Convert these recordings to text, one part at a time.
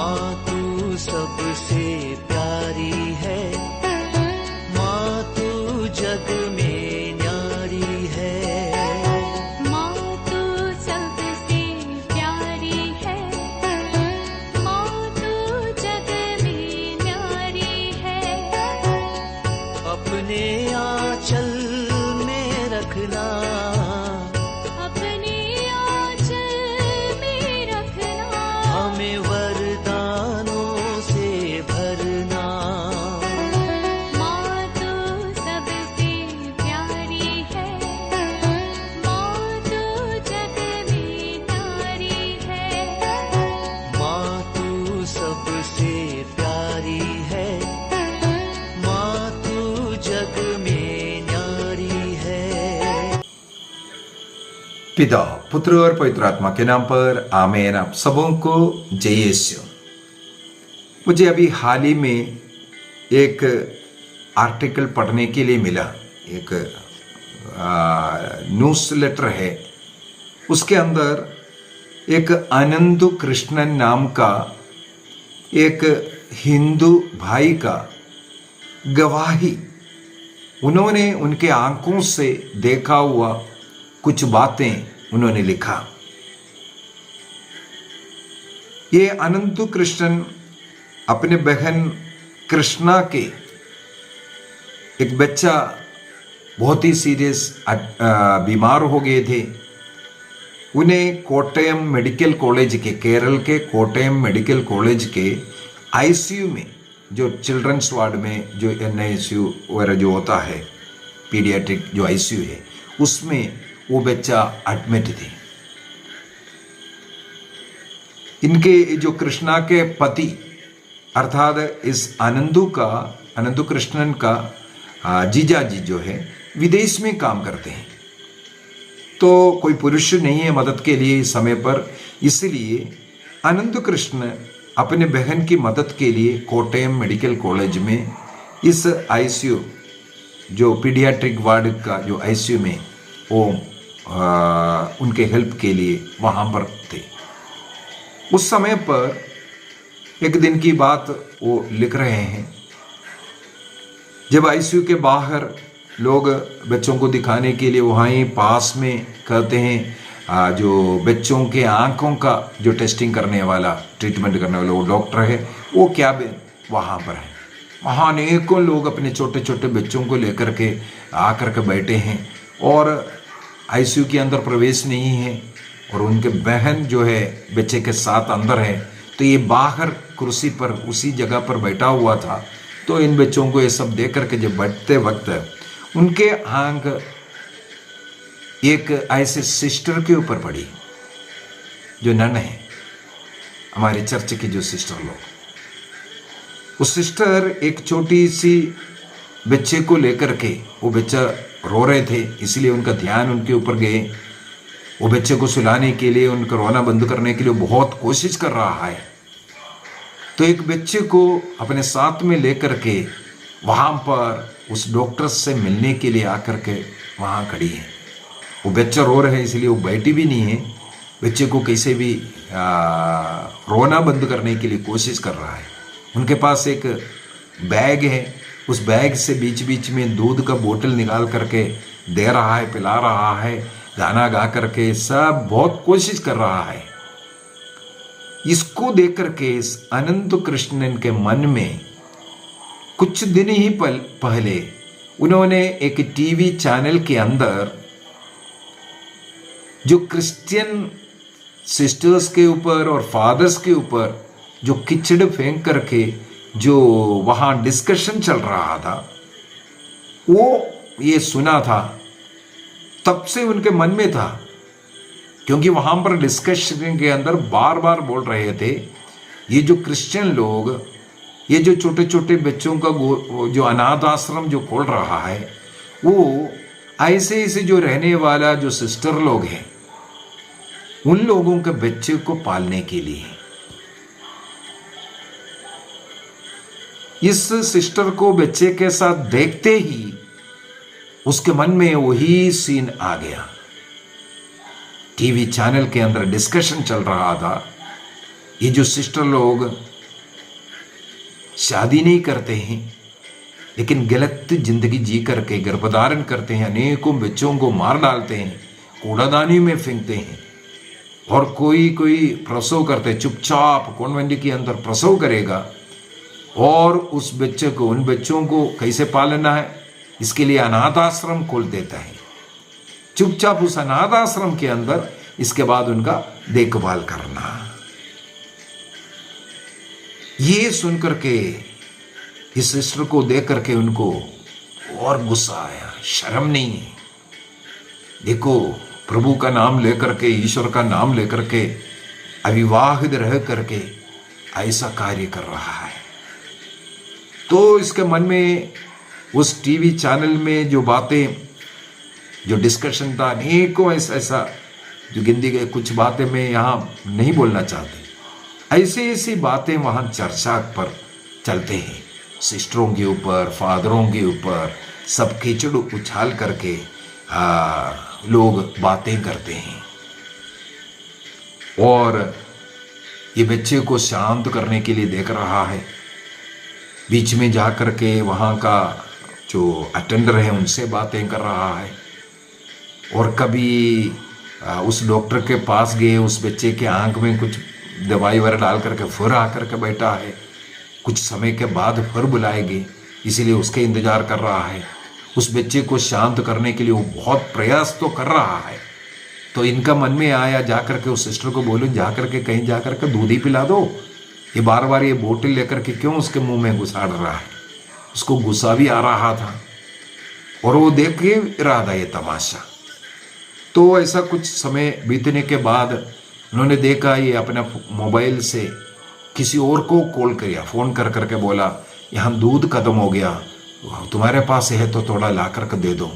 माँ तू सबसे प्यारी है, माँ तू जग में न्यारी है। माँ तू सबसे प्यारी है, माँ तू जग में न्यारी है। अपने आंचल में रखना, अपने आंचल में रखना। हमें वरदानों से भरना। माँ तू सबसे प्यारी है, माँ तू जग में न्यारी है। माँ तू सबसे प्यारी है, माँ तू जग में न्यारी है। पिता, पुत्र और पवित्र आत्मा के नाम पर आमीन। आप सबों को जय यीशु। मुझे अभी हाल ही में एक आर्टिकल पढ़ने के लिए मिला। एक न्यूज़ लेटर है, उसके अंदर एक अनंतु कृष्णन नाम का एक हिंदू भाई का गवाही, उन्होंने उनके आंखों से देखा हुआ कुछ बातें उन्होंने लिखा। ये अनंतु कृष्णन अपने बहन कृष्णा के एक बच्चा बहुत ही सीरियस बीमार हो गए थे। उन्हें कोट्टयम मेडिकल कॉलेज के, केरल के कोट्टयम मेडिकल कॉलेज के आईसीयू में, जो चिल्ड्रंस वार्ड में जो NICU वगैरह जो होता है, पीडियाट्रिक जो आईसीयू है, उसमें वो बच्चा एडमिट थे। इनके जो कृष्णा के पति अर्थात इस अनंतु कृष्णन का जीजा जी जो है विदेश में काम करते हैं, तो कोई पुरुष नहीं है मदद के लिए इस समय पर। इसलिए अनंतु कृष्ण अपने बहन की मदद के लिए कोट्टयम मेडिकल कॉलेज में इस आईसीयू जो पीडियाट्रिक वार्ड का जो आईसीयू में वो उनके हेल्प के लिए वहाँ पर थे। उस समय पर एक दिन की बात वो लिख रहे हैं, जब आईसीयू के बाहर लोग बच्चों को दिखाने के लिए वहाँ ही पास में कहते हैं, जो बच्चों के आंखों का जो टेस्टिंग करने वाला, ट्रीटमेंट करने वाला वो डॉक्टर है, वो कैबिन वहाँ पर है। वहाँ अनेकों लोग अपने छोटे छोटे बच्चों को लेकर के आकर के बैठे हैं और आईसीयू के अंदर प्रवेश नहीं है, और उनके बहन जो है बच्चे के साथ अंदर है। तो ये बाहर कुर्सी पर उसी जगह पर बैठा हुआ था। तो इन बच्चों को ये सब देख करके जब बैठते वक्त उनके आंख एक ऐसे सिस्टर के ऊपर पड़ी, जो नन है, हमारे चर्च की जो सिस्टर लोग। उस सिस्टर एक छोटी सी बच्चे को लेकर के, वो बच्चा रो रहे थे, इसलिए उनका ध्यान उनके ऊपर गए। वो बच्चे को सुलाने के लिए, उनका रोना बंद करने के लिए बहुत कोशिश कर रहा है। तो एक बच्चे को अपने साथ में लेकर के वहाँ पर उस डॉक्टर से मिलने के लिए आकर के वहाँ खड़ी है। वो बच्चा रो रहा है, इसलिए वो बैठी भी नहीं है, बच्चे को कैसे भी रोना बंद करने के लिए कोशिश कर रहा है। उनके पास एक बैग है, उस बैग से बीच बीच में दूध का बोतल निकाल करके दे रहा है, पिला रहा है, गाना गा करके सब बहुत कोशिश कर रहा है। इसको देख करके इस अनंत कृष्णन के मन में कुछ दिन ही पहले उन्होंने एक टीवी चैनल के अंदर जो क्रिश्चियन सिस्टर्स के ऊपर और फादर्स के ऊपर जो कीचड़ फेंक करके जो वहाँ डिस्कशन चल रहा था, वो ये सुना था। तब से उनके मन में था, क्योंकि वहाँ पर डिस्कशन के अंदर बार बार बोल रहे थे, ये जो क्रिश्चियन लोग, ये जो छोटे छोटे बच्चों का जो अनाथ आश्रम जो खोल रहा है, वो ऐसे ऐसे जो रहने वाला जो सिस्टर लोग हैं, उन लोगों के बच्चे को पालने के लिए। इस सिस्टर को बच्चे के साथ देखते ही उसके मन में वही सीन आ गया। टीवी चैनल के अंदर डिस्कशन चल रहा था, ये जो सिस्टर लोग शादी नहीं करते हैं, लेकिन गलत जिंदगी जी करके गर्भधारण करते हैं, अनेकों बच्चों को मार डालते हैं, कूड़ादानी में फेंकते हैं। और कोई कोई प्रसव करते, चुपचाप कॉन्वेंट के अंदर प्रसव करेगा और उस बच्चे को, उन बच्चों को कैसे पालना है, इसके लिए अनाथ आश्रम खोल देता है। चुपचाप उस अनाथ आश्रम के अंदर इसके बाद उनका देखभाल करना। ये सुनकर के इस सिस्टर को देख करके उनको और गुस्सा आया, शर्म नहीं है। देखो, प्रभु का नाम लेकर के, ईश्वर का नाम लेकर के अविवाहित रह करके ऐसा कार्य कर रहा है। तो इसके मन में उस टीवी चैनल में जो बातें, जो डिस्कशन था, अनेकों ऐसा जो गिनती गए, कुछ बातें मैं यहाँ नहीं बोलना चाहती, ऐसी ऐसी बातें वहाँ चर्चा पर चलते हैं। सिस्टरों के ऊपर, फादरों के ऊपर सब कीचड़ उछाल करके लोग बातें करते हैं। और ये बच्चे को शांत करने के लिए देख रहा है, बीच में जा कर के वहाँ का जो अटेंडर है उनसे बातें कर रहा है। और कभी उस डॉक्टर के पास गए, उस बच्चे के आंख में कुछ दवाई वगैरह डाल करके फिर आकर के बैठा है। कुछ समय के बाद फिर बुलाएंगे, इसीलिए उसके इंतजार कर रहा है। उस बच्चे को शांत करने के लिए वो बहुत प्रयास तो कर रहा है। तो इनका मन में आया, जाकर के उस सिस्टर को बोलो, जाकर के कहीं जाकर के दूध ही पिला दो। ये बार बार ये बोतल लेकर के क्यों उसके मुंह में घुसाड़ रहा है। उसको गुस्सा भी आ रहा था और वो देख के रहा था ये तमाशा। तो ऐसा कुछ समय बीतने के बाद उन्होंने देखा, ये अपना मोबाइल से किसी और को कॉल किया, फ़ोन कर करके बोला, यहाँ दूध खत्म हो गया, तुम्हारे पास है तो थोड़ा ला करके दे दो।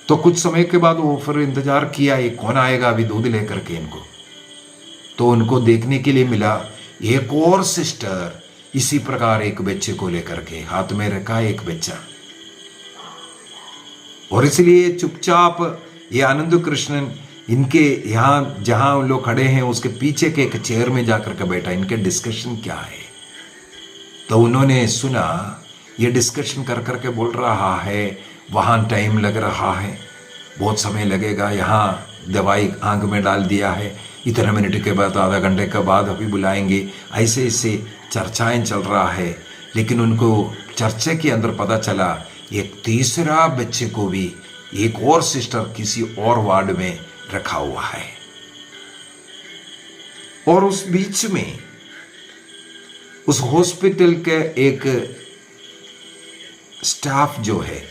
तो कुछ समय के बाद वो फिर इंतजार किया, ये कौन आएगा अभी दूध लेकर के इनको। तो उनको देखने के लिए मिला एक और सिस्टर इसी प्रकार एक बच्चे को लेकर के, हाथ में रखा एक बच्चा। और इसलिए चुपचाप ये आनंद कृष्णन इनके यहाँ जहाँ लोग खड़े हैं उसके पीछे के एक चेयर में जाकर के बैठा, इनके डिस्कशन क्या है। तो उन्होंने सुना, ये डिस्कशन कर करके बोल रहा है, वहाँ टाइम लग रहा है, बहुत समय लगेगा, यहाँ दवाई आंख में डाल दिया है, इतने मिनट के बाद, आधा घंटे के बाद अभी बुलाएंगे, ऐसे ऐसे चर्चाएं चल रहा है। लेकिन उनको चर्चा के अंदर पता चला एक तीसरा बच्चे को भी एक और सिस्टर किसी और वार्ड में रखा हुआ है। और उस बीच में उस हॉस्पिटल के एक स्टाफ जो है,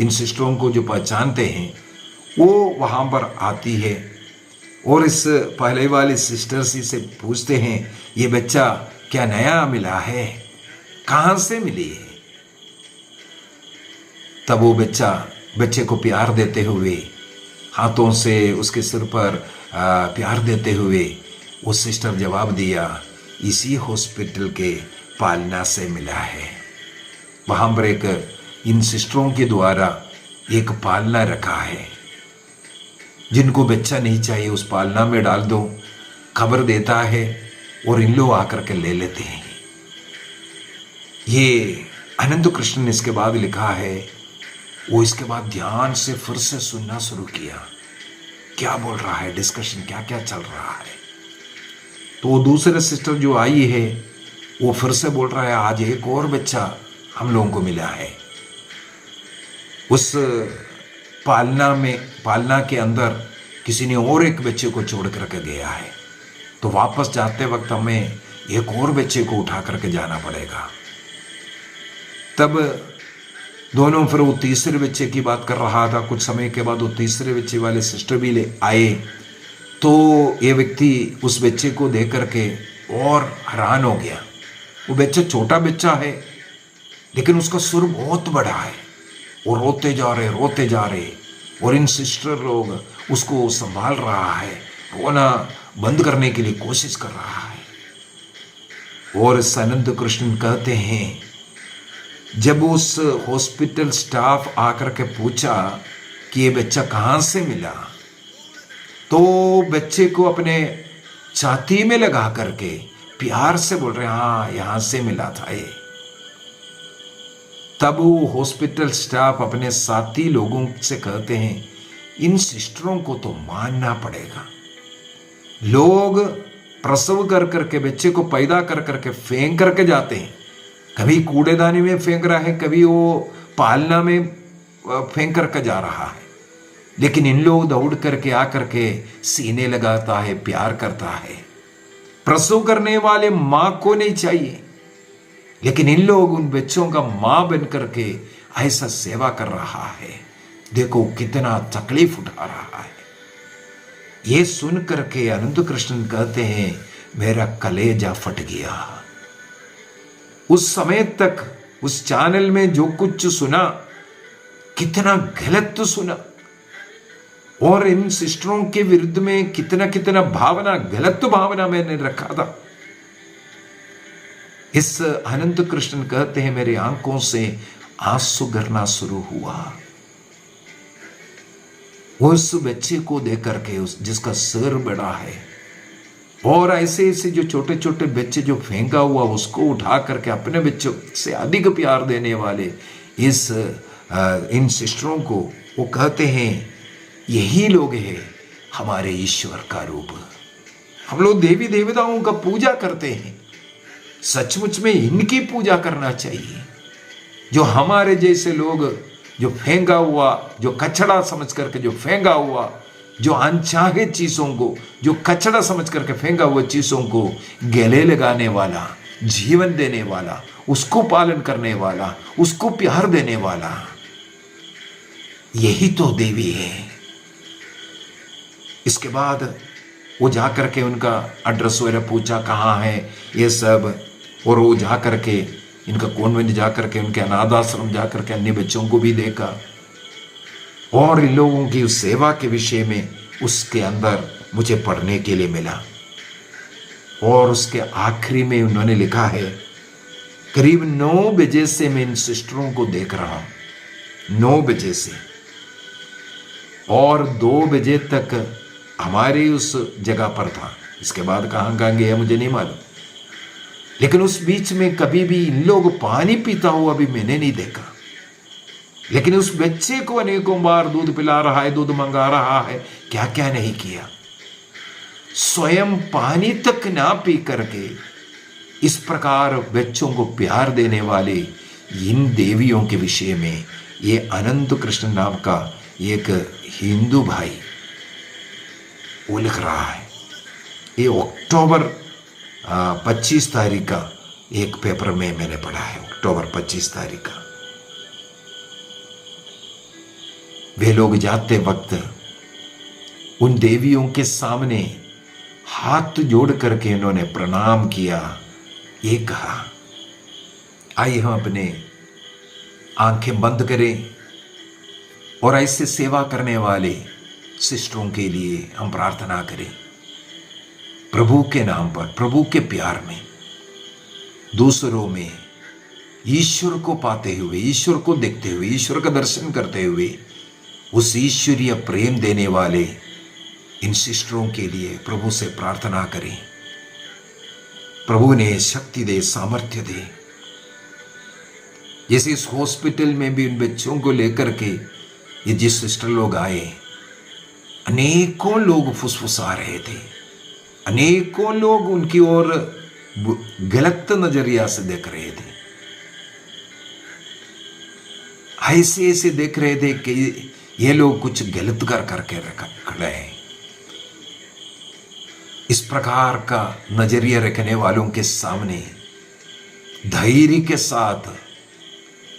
इन सिस्टरों को जो पहचानते हैं, वो वहां पर आती है और इस पहले वाली सिस्टर से पूछते हैं, ये बच्चा क्या नया मिला है, कहां से मिली है। तब वो बच्चे को प्यार देते हुए, हाथों से उसके सिर पर प्यार देते हुए वो सिस्टर जवाब दिया, इसी हॉस्पिटल के पालना से मिला है। वहाँ पर एक इन सिस्टरों के द्वारा एक पालना रखा है, जिनको बच्चा नहीं चाहिए उस पालना में डाल दो, खबर देता है और इन लोग आकर के ले लेते हैं। ये अनंत कृष्ण ने इसके बाद लिखा है, वो इसके बाद ध्यान से फिर से सुनना शुरू किया, क्या बोल रहा है, डिस्कशन क्या क्या चल रहा है। तो वो दूसरे सिस्टर जो आई है वो फिर से बोल रहा है, आज एक और बच्चा हम लोगों को मिला है। उस पालना के अंदर किसी ने और एक बच्चे को छोड़ करके गया है, तो वापस जाते वक्त हमें एक और बच्चे को उठा करके जाना पड़ेगा। तब दोनों फिर वो तीसरे बच्चे की बात कर रहा था। कुछ समय के बाद वो तीसरे बच्चे वाले सिस्टर भी ले आए। तो ये व्यक्ति उस बच्चे को देख करके और हैरान हो गया। वो बच्चा छोटा बच्चा है, लेकिन उसका सुर बहुत बड़ा है और रोते जा रहे और इन सिस्टर लोग उसको संभाल रहा है, रोना बंद करने के लिए कोशिश कर रहा है। और अनंत कृष्ण कहते हैं, जब उस हॉस्पिटल स्टाफ आकर के पूछा कि ये बच्चा कहाँ से मिला, तो बच्चे को अपने छाती में लगा करके प्यार से बोल रहे हैं, हाँ यहां से मिला था ये। तब वो हॉस्पिटल स्टाफ अपने साथी लोगों से कहते हैं, इन सिस्टरों को तो मानना पड़ेगा। लोग प्रसव कर करके बच्चे को पैदा कर करके फेंक करके जाते हैं, कभी कूड़ेदानी में फेंक रहा है, कभी वो पालना में फेंक करके जा रहा है, लेकिन इन लोग दौड़ करके आकर के सीने लगाता है, प्यार करता है। प्रसव करने वाले मां को नहीं चाहिए, लेकिन इन लोग उन बच्चों का मां बन करके ऐसा सेवा कर रहा है। देखो कितना तकलीफ उठा रहा है। ये सुन करके अनंत कृष्ण कहते हैं, मेरा कलेजा फट गया। उस समय तक उस चैनल में जो कुछ सुना, कितना गलत तो सुना, और इन सिस्टरों के विरुद्ध में कितना कितना भावना, गलत भावना मैंने रखा था। इस अनंत कृष्ण कहते हैं, मेरी आंखों से आंसू गिरना शुरू हुआ उस बच्चे को देख करके, जिसका सिर बड़ा है, और ऐसे ऐसे जो छोटे छोटे बच्चे जो फेंका हुआ उसको उठा करके अपने बच्चों से अधिक प्यार देने वाले इन सिस्टरों को वो कहते हैं, यही लोग हैं हमारे ईश्वर का रूप। हम लोग देवी देवताओं का पूजा करते हैं, सचमुच में इनकी पूजा करना चाहिए। जो हमारे जैसे लोग जो फेंका हुआ, जो कचड़ा समझ करके जो फेंका हुआ, जो अनचाहे चीजों को, जो कचड़ा समझ करके फेंका हुआ चीजों को गले लगाने वाला, जीवन देने वाला, उसको पालन करने वाला, उसको प्यार देने वाला, यही तो देवी है। इसके बाद वो जा करके उनका एड्रेस वगैरह पूछा, कहाँ है ये सब, और वो जा करके इनका कॉन्वेंट जा करके, उनके अनाथ आश्रम जा करके अन्य बच्चों को भी देखा, और इन लोगों की उस सेवा के विषय में उसके अंदर मुझे पढ़ने के लिए मिला। और उसके आखिरी में उन्होंने लिखा है, करीब 9 बजे से मैं इन सिस्टरों को देख रहा हूं, 9 बजे से, और 2 बजे तक हमारी उस जगह पर था। इसके बाद कहाँ कहाँ गया मुझे नहीं मालूम, लेकिन उस बीच में कभी भी इन लोग पानी पीता हुआ भी मैंने नहीं देखा। लेकिन उस बच्चे को अनेकों बार दूध पिला रहा है, दूध मंगा रहा है, क्या क्या नहीं किया। स्वयं पानी तक ना पी करके इस प्रकार बच्चों को प्यार देने वाले इन देवियों के विषय में ये अनंत कृष्ण नाम का एक हिंदू भाई वो लिख रहा है। ये अक्टूबर 25 तारीख का एक पेपर में मैंने पढ़ा है, अक्टूबर 25 तारीख का। वे लोग जाते वक्त उन देवियों के सामने हाथ जोड़ करके इन्होंने प्रणाम किया, ये कहा, आइए हम अपने आंखें बंद करें और ऐसे सेवा करने वाले सिस्टरों के लिए हम प्रार्थना करें। प्रभु के नाम पर, प्रभु के प्यार में, दूसरों में ईश्वर को पाते हुए, ईश्वर को देखते हुए, ईश्वर का दर्शन करते हुए उस ईश्वरीय प्रेम देने वाले इन सिस्टरों के लिए प्रभु से प्रार्थना करें। प्रभु ने शक्ति दे, सामर्थ्य दे। जैसे इस हॉस्पिटल में भी उन बच्चों को लेकर के ये जिस सिस्टर लोग आए, अनेकों लोग फुसफुसा रहे थे, अनेकों लोग उनकी ओर गलत नजरिया से देख रहे थे, ऐसे ऐसे देख रहे थे कि ये लोग कुछ गलत कर करके खड़े हैं। इस प्रकार का नजरिया रखने वालों के सामने धैर्य के साथ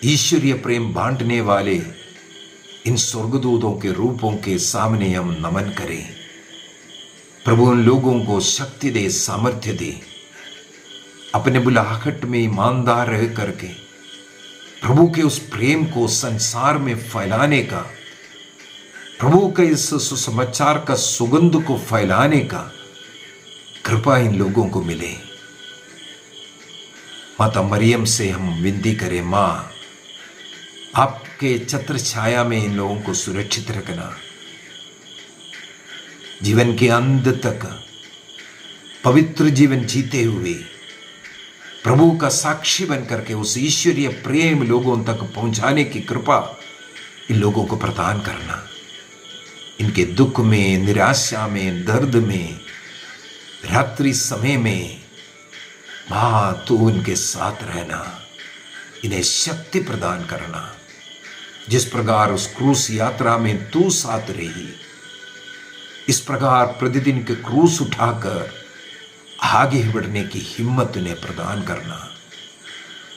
ईश्वरीय प्रेम बांटने वाले इन स्वर्गदूतों के रूपों के सामने हम नमन करें। प्रभु उन लोगों को शक्ति दे, सामर्थ्य दे, अपने बुलाहट में ईमानदार रह करके प्रभु के उस प्रेम को संसार में फैलाने का, प्रभु के इस सुसमाचार का सुगंध को फैलाने का कृपा इन लोगों को मिले। माता मरियम से हम विनती करें, माँ आपके छत्र छाया में इन लोगों को सुरक्षित रखना, जीवन के अंत तक पवित्र जीवन जीते हुए प्रभु का साक्षी बन करके उस ईश्वरीय प्रेम लोगों तक पहुंचाने की कृपा इन लोगों को प्रदान करना। इनके दुख में, निराशा में, दर्द में, रात्रि समय में मां तू उनके साथ रहना, इन्हें शक्ति प्रदान करना। जिस प्रकार उस क्रूस यात्रा में तू साथ रही, इस प्रकार प्रतिदिन के क्रूस उठाकर आगे बढ़ने की हिम्मत उन्हें प्रदान करना।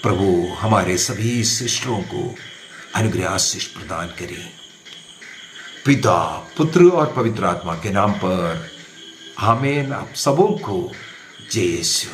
प्रभु हमारे सभी सिस्टरों को अनुग्रह आशीष प्रदान करें। पिता, पुत्र और पवित्र आत्मा के नाम पर आमीन। आप सबों को जय यीशु।